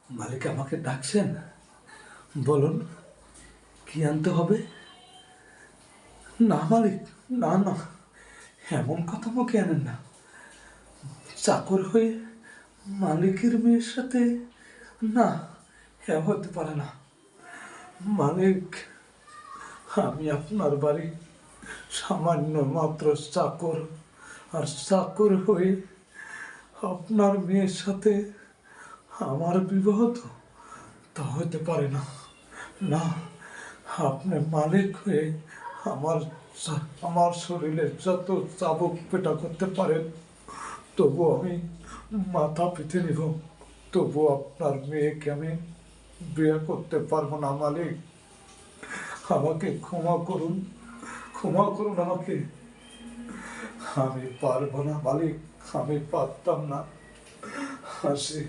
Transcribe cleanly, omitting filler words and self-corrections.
মালিক আমাকে ডাকছেন, বলুন কি আনতে হবে। না মালিক, না না, এমন কথা মুখে আনেন না। চাকর হয়ে মালিকের মেয়ের সাথে, না, এ হতে পারে না। মালিক, আমি আপনার বাড়ি সামান্য মাত্র চাকর, আর চাকর হয়ে আপনার মেয়ের সাথে আমার বিবাহ তো তা হতে পারে না। না, আপনি মালিক হয়ে আমার আমার শরীরে যত চাবুক পেটা করতে পারেন, তবু আমি মাথা পেতে নিব, তবু আপনার মেয়েকে আমি বিয়ে করতে পারবো না। মালিক, আমাকে ক্ষমা করুন, ক্ষমা করুন আমাকে। আমি পারবো না মালিক, আমি পারতাম না। আসি।